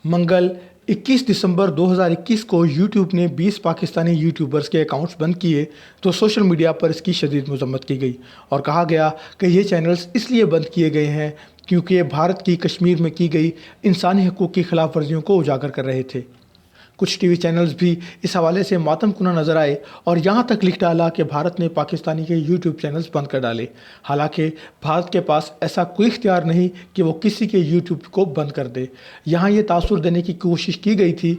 मंगल 21 दिसंबर 2021 को यूट्यूब ने 20 पाकिस्तानी यूट्यूबर्स के अकाउंट्स बंद किए तो सोशल मीडिया पर इसकी शदीद मजम्मत की गई और कहा गया कि ये चैनल्स इसलिए बंद किए गए हैं क्योंकि ये भारत की कश्मीर में की गई इंसानी हकूक़ की खिलाफ वर्जियों को उजागर कर रहे थे। कुछ टीवी चैनल्स भी इस हवाले से मातमकुना नज़र आए और यहाँ तक लिख डाला कि भारत ने पाकिस्तानी के यूट्यूब चैनल्स बंद कर डाले। हालांकि भारत के पास ऐसा कोई इख्तियार नहीं कि वो किसी के यूट्यूब को बंद कर दे। यहाँ ये तासुर देने की कोशिश की गई थी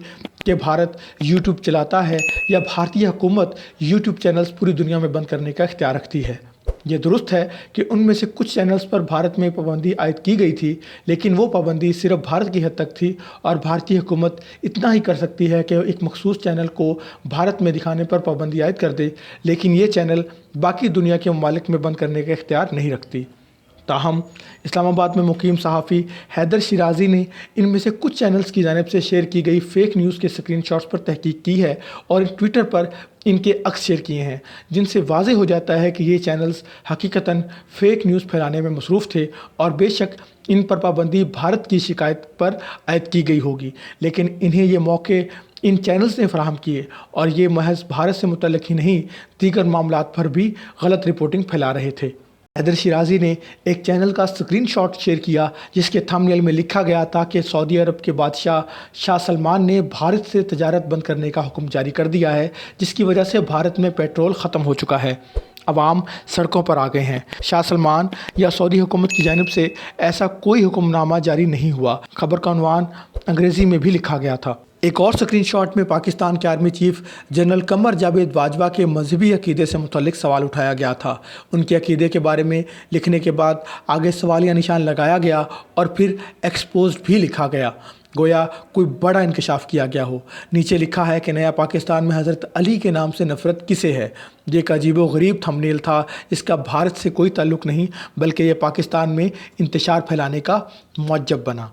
कि भारत यूट्यूब चलाता है या भारतीय हुकूमत यूट्यूब चैनल्स पूरी दुनिया में बंद करने का इख्तियार रखती है। ये दुरुस्त है कि उनमें से कुछ चैनल्स पर भारत में पाबंदी आयद की गई थी, लेकिन वो पाबंदी सिर्फ भारत की हद तक थी और भारतीय हुकूमत इतना ही कर सकती है कि एक मखसूस चैनल को भारत में दिखाने पर पाबंदी आयद कर दे, लेकिन ये चैनल बाकी दुनिया के ममालिक में बंद करने का इख्तियार नहीं रखती। ताहम इस्लामाबाद में मुकीम सहाफ़ी हैदर शिराजी ने इनमें से कुछ चैनल्स की जानिब से शेयर की गई फ़ेक न्यूज़ के स्क्रीनशॉट्स पर तहकीक की है और ट्विटर पर इनके अक्स शेयर किए हैं, जिनसे वाज़ेह हो जाता है कि ये चैनल्स हकीकतन फ़ेक न्यूज़ फैलाने में मसरूफ़ थे और बेशक इन पर पाबंदी भारत की शिकायत पर आयद की गई होगी, लेकिन इन्हें ये मौके इन चैनल्स ने फराहम किए और ये महज भारत से मुतल्लिक़ ही नहीं दीगर मामलात पर भी गलत रिपोर्टिंग फैला रहे थे। हैदर शिराजी ने एक चैनल का स्क्रीनशॉट शेयर किया जिसके थंबनेल में लिखा गया था कि सऊदी अरब के बादशाह शाह सलमान ने भारत से तजारत बंद करने का हुक्म जारी कर दिया है, जिसकी वजह से भारत में पेट्रोल ख़त्म हो चुका है। अवाम सड़कों पर आ गए हैं। शाह सलमान या सऊदी हुकूमत की जानिब से ऐसा कोई हुक्मनामा जारी नहीं हुआ। खबर का उन्वान अंग्रेज़ी में भी लिखा गया था। एक और स्क्रीनशॉट में पाकिस्तान के army chief general Qamar Javed Bajwa के मजहबी अकीदे से मुतल्लिक सवाल उठाया गया था। उनके अकीदे के बारे में लिखने के बाद आगे सवालिया निशान लगाया गया और फिर एक्सपोज्ड भी लिखा गया, गोया कोई बड़ा इंकशाफ किया गया हो। नीचे लिखा है कि नया पाकिस्तान में हज़रत अली के नाम से नफ़रत किसे है। ये एक अजीब व गरीब थंबनेल था, इसका भारत से कोई ताल्लुक़ नहीं, बल्कि ये पाकिस्तान में इंतशार फैलाने का मुअज्जब बना।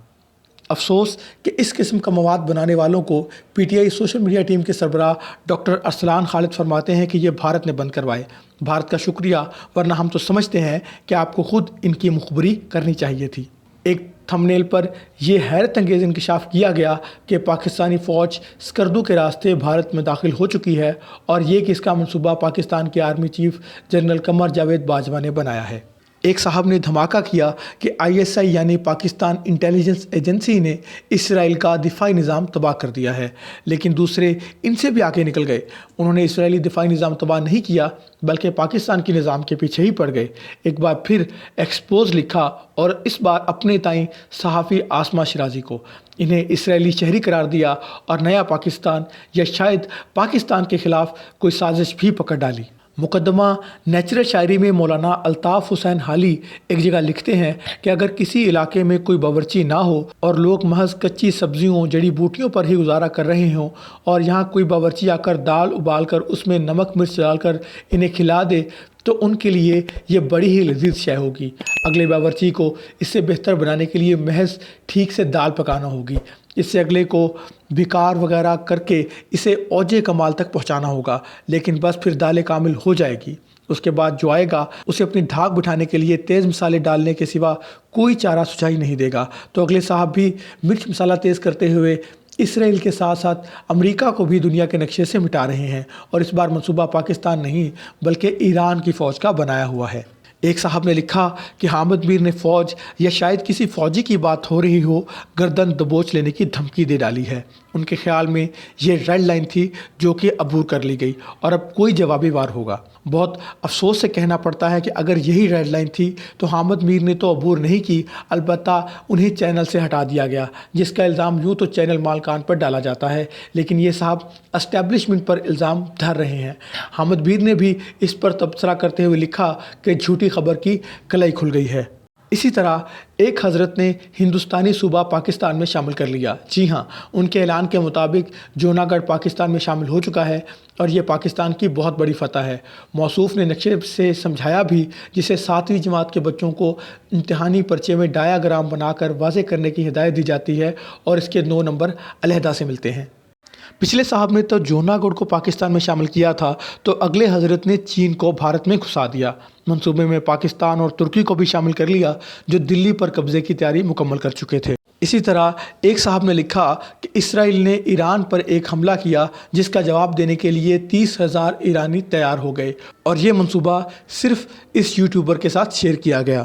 अफसोस कि इस किस्म का मवाद बनाने वालों को पीटीआई सोशल मीडिया टीम के सरबराह डॉक्टर अरसलान खालिद फरमाते हैं कि ये भारत ने बंद करवाए। भारत का शुक्रिया, वरना हम तो समझते हैं कि आपको खुद इनकी मुखबरी करनी चाहिए थी। एक थंबनेल पर यह हैरत अंगेज़ इंकशाफ किया गया कि पाकिस्तानी फ़ौज स्कर्दू के रास्ते भारत में दाखिल हो चुकी है और ये कि इसका मनसूबा पाकिस्तान के army chief general Qamar Javed Bajwa ने बनाया है। एक साहब ने धमाका किया कि आईएसआई यानी पाकिस्तान इंटेलिजेंस एजेंसी ने इसराइल का दिफाई निज़ाम तबाह कर दिया है, लेकिन दूसरे इनसे भी आगे निकल गए। उन्होंने इसराइली दिफाई निज़ाम तबाह नहीं किया बल्कि पाकिस्तान के निज़ाम के पीछे ही पड़ गए। एक बार फिर एक्सपोज लिखा और इस बार अपने ताईं सहाफ़ी आसमा शिराजी को। इन्हें इसराइली शहरी करार दिया और नया पाकिस्तान या शायद पाकिस्तान के ख़िलाफ़ कोई साजिश भी पकड़ डाली। मुकदमा नेचुरल शायरी में मौलाना अल्ताफ़ हुसैन हाली एक जगह लिखते हैं कि अगर किसी इलाके में कोई बावर्ची ना हो और लोग महज कच्ची सब्जियों जड़ी बूटियों पर ही गुजारा कर रहे हों और यहाँ कोई बावर्ची आकर दाल उबाल कर उसमें नमक मिर्च डालकर इन्हें खिला दे तो उनके लिए ये बड़ी ही लजीज शय होगी। अगले बावर्ची को इससे बेहतर बनाने के लिए महज ठीक से दाल पकाना होगी। इससे अगले को भिकार वगैरह करके इसे औजे कमाल तक पहुंचाना होगा, लेकिन बस फिर दाल कामिल हो जाएगी। उसके बाद जो आएगा उसे अपनी धाक बिठाने के लिए तेज़ मसाले डालने के सिवा कोई चारा सुझाई नहीं देगा। तो अगले साहब भी मिर्च मसाला तेज़ करते हुए इसराइल के साथ साथ अमेरिका को भी दुनिया के नक्शे से मिटा रहे हैं और इस बार मंसूबा पाकिस्तान नहीं बल्कि ईरान की फ़ौज का बनाया हुआ है। एक साहब ने लिखा कि हामिद मीर ने फ़ौज या शायद किसी फ़ौजी की बात हो रही हो गर्दन दबोच लेने की धमकी दे डाली है। उनके ख्याल में ये रेड लाइन थी जो कि अबूर कर ली गई और अब कोई जवाबी वार होगा। बहुत अफसोस से कहना पड़ता है कि अगर यही रेड लाइन थी तो हामिद मीर ने तो अबूर नहीं की, अलबत्ता उन्हें चैनल से हटा दिया गया, जिसका इल्ज़ाम यूँ तो चैनल मालकान पर डाला जाता है, लेकिन ये साहब एस्टेब्लिशमेंट पर इल्ज़ाम धर रहे हैं। हामिद मीर ने भी इस पर तबसरा करते हुए लिखा कि झूठी खबर की कलाई खुल गई है। इसी तरह एक हज़रत ने हिंदुस्तानी सूबा पाकिस्तान में शामिल कर लिया। जी हाँ, उनके ऐलान के मुताबिक जूनागढ़ पाकिस्तान में शामिल हो चुका है और ये पाकिस्तान की बहुत बड़ी फतह है। मौसूफ़ ने नक्शे से समझाया भी, जिसे 7वीं जमात के बच्चों को इम्तिहानी पर्चे में डायाग्राम बनाकर वाज़े करने की हिदायत दी जाती है और इसके 9 नंबर अलहदा से मिलते हैं। पिछले साहब ने तो जूनागढ़ को पाकिस्तान में शामिल किया था, तो अगले हज़रत ने चीन को भारत में घुसा दिया। मंसूबे में पाकिस्तान और तुर्की को भी शामिल कर लिया, जो दिल्ली पर कब्ज़े की तैयारी मुकम्मल कर चुके थे। اسی طرح ایک صاحب نے لکھا کہ اسرائیل نے ایران پر ایک حملہ کیا جس کا جواب دینے کے لیے 30,000 ایرانی تیار ہو گئے، اور یہ منصوبہ صرف اس یوٹیوبر کے ساتھ شیئر کیا گیا۔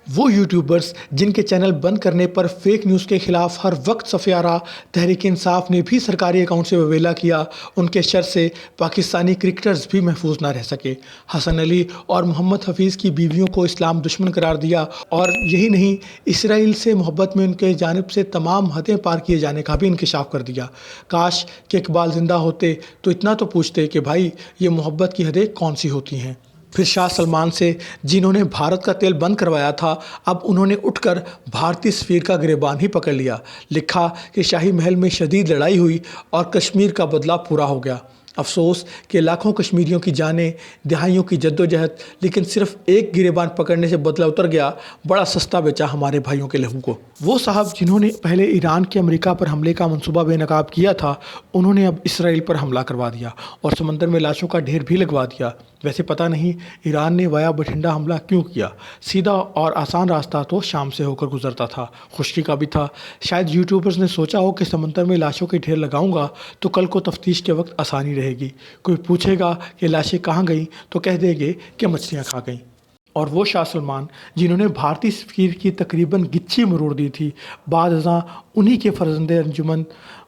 وہ یوٹیوبرز جن کے چینل بند کرنے پر فیک نیوز کے خلاف ہر وقت صفحہ رہا تحریک انصاف نے بھی سرکاری اکاؤنٹ سے وویلا کیا، ان کے شر سے پاکستانی کرکٹرز بھی محفوظ نہ رہ سکے۔ حسن علی اور محمد حفیظ کی بیویوں کو اسلام دشمن قرار دیا، اور یہی نہیں، اسرائیل سے محبت میں ان کے جانب سے تمام حدیں پار کیے جانے کا بھی انکشاف کر دیا۔ کاش کہ اقبال زندہ ہوتے تو اتنا تو پوچھتے کہ بھائی یہ محبت کی حدیں کون سی ہوتی ہیں۔ پھر شاہ سلمان سے، جنہوں نے بھارت کا تیل بند کروایا تھا، اب انہوں نے اٹھ کر بھارتی سفیر کا گریبان ہی پکڑ لیا۔ لکھا کہ شاہی محل میں شدید لڑائی ہوئی اور کشمیر کا بدلہ پورا ہو گیا۔ افسوس کہ لاکھوں کشمیریوں کی جانیں، دہائیوں کی جدوجہد، لیکن صرف ایک گریبان پکڑنے سے بدلہ اتر گیا۔ بڑا سستا بیچا ہمارے بھائیوں کے لہو کو۔ وہ صاحب جنہوں نے پہلے ایران کے امریکہ پر حملے کا منصوبہ بے نقاب کیا تھا، انہوں نے اب اسرائیل پر حملہ کروا دیا اور سمندر میں لاشوں کا ڈھیر بھی لگوا دیا۔ ویسے پتہ نہیں ایران نے وایا بٹھنڈا حملہ کیوں کیا؟ سیدھا اور آسان راستہ تو شام سے ہو کر گزرتا تھا، خشکی کا بھی تھا۔ شاید یوٹیوبرز نے سوچا ہو کہ سمندر میں لاشوں کے ڈھیر لگاؤں گا تو کل کو تفتیش کے وقت آسانی رہے گی۔ کوئی پوچھے گا کہ لاشیں کہاں گئیں تو کہہ دیں گے کہ مچھلیاں کھا گئیں۔ اور وہ شاہ سلمان جنہوں نے بھارتی سفیر کی تقریباً گچھی مروڑ دی تھی، بعد ازاں انہی کے فرزند انجمن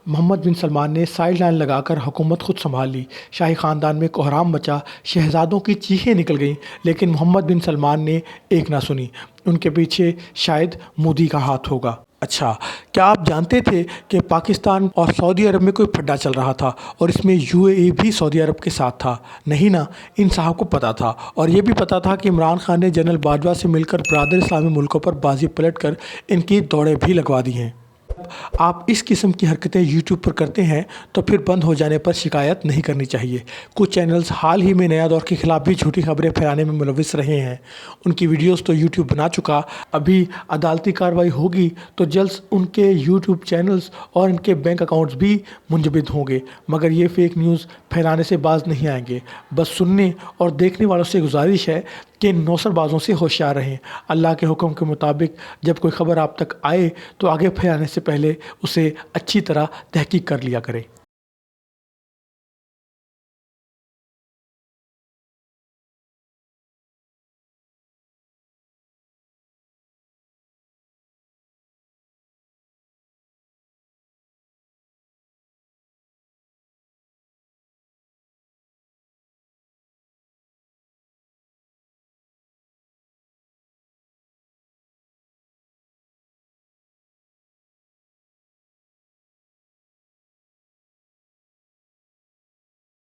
محمد بن سلمان نے سائیڈ لائن لگا کر حکومت خود سنبھال لی۔ شاہی خاندان میں کوہرام مچا، شہزادوں کی چیخیں نکل گئیں، لیکن محمد بن سلمان نے ایک نہ سنی۔ ان کے پیچھے شاید مودی کا ہاتھ ہوگا۔ اچھا، کیا آپ جانتے تھے کہ پاکستان اور سعودی عرب میں کوئی پھڈا چل رہا تھا اور اس میں UAE بھی سعودی عرب کے ساتھ تھا؟ نہیں نا، ان صاحب کو پتا تھا، اور یہ بھی پتا تھا کہ عمران خان نے جنرل باجوہ سے مل کر برادر اسلامی ملکوں پر بازی پلٹ کر ان کی دوڑیں بھی لگوا دی ہیں۔ آپ اس قسم کی حرکتیں یوٹیوب پر کرتے ہیں تو پھر بند ہو جانے پر شکایت نہیں کرنی چاہیے۔ کچھ چینلز حال ہی میں نیا دور کے خلاف بھی جھوٹی خبریں پھیلانے میں ملوث رہے ہیں۔ ان کی ویڈیوز تو یوٹیوب بنا چکا، ابھی عدالتی کارروائی ہوگی تو جلد ان کے یوٹیوب چینلز اور ان کے بینک اکاؤنٹس بھی منجمد ہوں گے، مگر یہ فیک نیوز پھیلانے سے باز نہیں آئیں گے۔ بس سننے اور دیکھنے والوں سے گزارش ہے کہ نوسر بازوں سے ہوشیار رہیں۔ اللہ کے حکم کے مطابق جب کوئی خبر آپ تک آئے تو آگے پھیلانے سے پہلے اسے اچھی طرح تحقیق کر لیا کریں۔